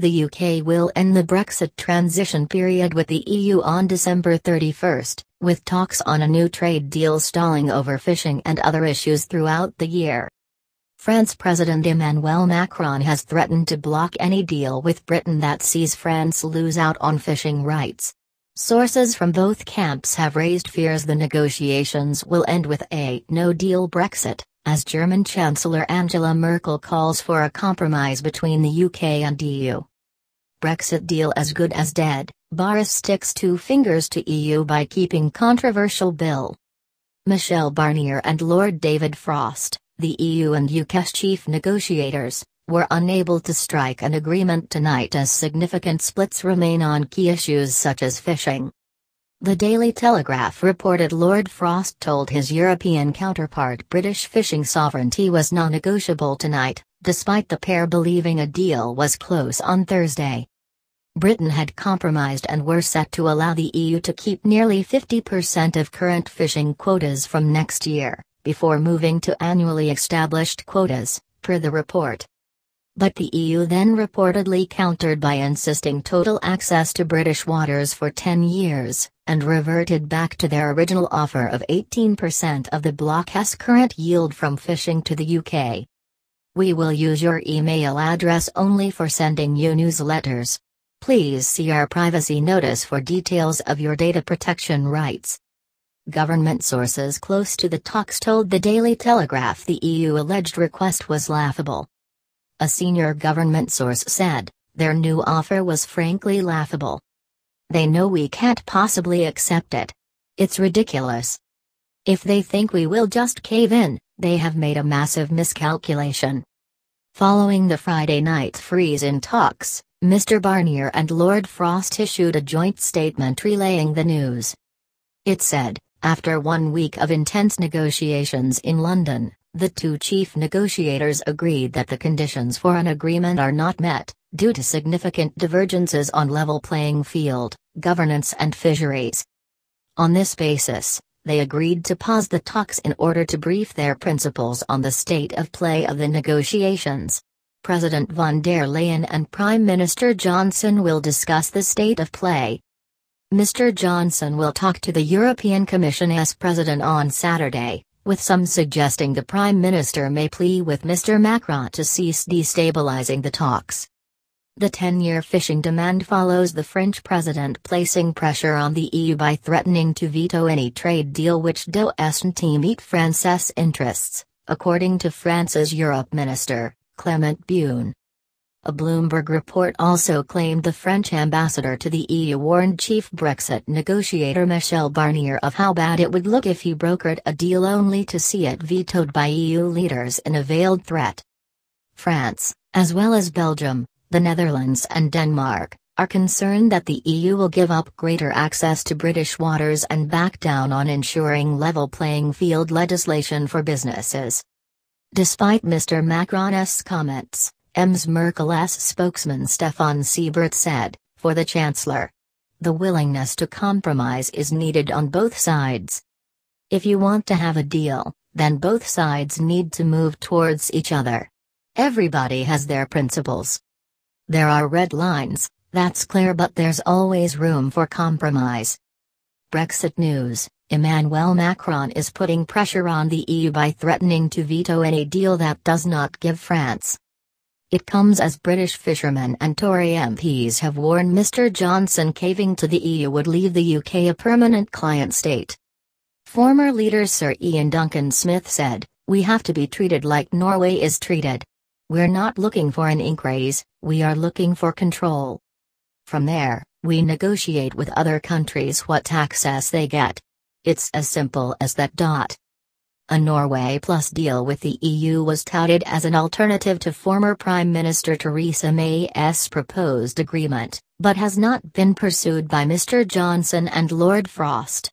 The UK will end the Brexit transition period with the EU on December 31, with talks on a new trade deal stalling over fishing and other issues throughout the year. France President Emmanuel Macron has threatened to block any deal with Britain that sees France lose out on fishing rights. Sources from both camps have raised fears the negotiations will end with a no-deal Brexit, as German Chancellor Angela Merkel calls for a compromise between the UK and EU. Brexit deal as good as dead, Boris sticks two fingers to EU by keeping controversial bill. Michel Barnier and Lord David Frost, the EU and UK's chief negotiators, were unable to strike an agreement tonight as significant splits remain on key issues such as fishing. The Daily Telegraph reported Lord Frost told his European counterpart British fishing sovereignty was non-negotiable tonight, despite the pair believing a deal was close on Thursday. Britain had compromised and were set to allow the EU to keep nearly 50% of current fishing quotas from next year, before moving to annually established quotas, per the report. But the EU then reportedly countered by insisting total access to British waters for 10 years, and reverted back to their original offer of 18% of the bloc's current yield from fishing to the UK. We will use your email address only for sending you newsletters. Please see our privacy notice for details of your data protection rights. Government sources close to the talks told the Daily Telegraph the EU alleged request was laughable. A senior government source said, their new offer was frankly laughable. They know we can't possibly accept it. It's ridiculous. If they think we will just cave in, they have made a massive miscalculation. Following the Friday night freeze in talks, Mr. Barnier and Lord Frost issued a joint statement relaying the news. It said, after 1 week of intense negotiations in London, the two chief negotiators agreed that the conditions for an agreement are not met, due to significant divergences on level playing field, governance and fisheries. On this basis, they agreed to pause the talks in order to brief their principals on the state of play of the negotiations. President von der Leyen and Prime Minister Johnson will discuss the state of play. Mr. Johnson will talk to the European Commission's president on Saturday, with some suggesting the Prime Minister may plead with Mr. Macron to cease destabilizing the talks. The 10-year fishing demand follows the French president placing pressure on the EU by threatening to veto any trade deal which doesn't meet France's interests, according to France's Europe Minister, Clement Beaune. A Bloomberg report also claimed the French ambassador to the EU warned chief Brexit negotiator Michel Barnier of how bad it would look if he brokered a deal only to see it vetoed by EU leaders in a veiled threat. France, as well as Belgium, the Netherlands and Denmark, are concerned that the EU will give up greater access to British waters and back down on ensuring level playing field legislation for businesses. Despite Mr. Macron's comments, Ms. Merkel's spokesman Stefan Seibert said, for the Chancellor, the willingness to compromise is needed on both sides. If you want to have a deal, then both sides need to move towards each other. Everybody has their principles. There are red lines, that's clear, but there's always room for compromise. Brexit news. Emmanuel Macron is putting pressure on the EU by threatening to veto any deal that does not give France. It comes as British fishermen and Tory MPs have warned Mr. Johnson caving to the EU would leave the UK a permanent client state. Former leader Sir Ian Duncan Smith said, "We have to be treated like Norway is treated. We're not looking for an increase, we are looking for control. From there, we negotiate with other countries what access they get. It's as simple as that. A Norway Plus deal with the EU was touted as an alternative to former Prime Minister Theresa May's proposed agreement, but has not been pursued by Mr. Johnson and Lord Frost.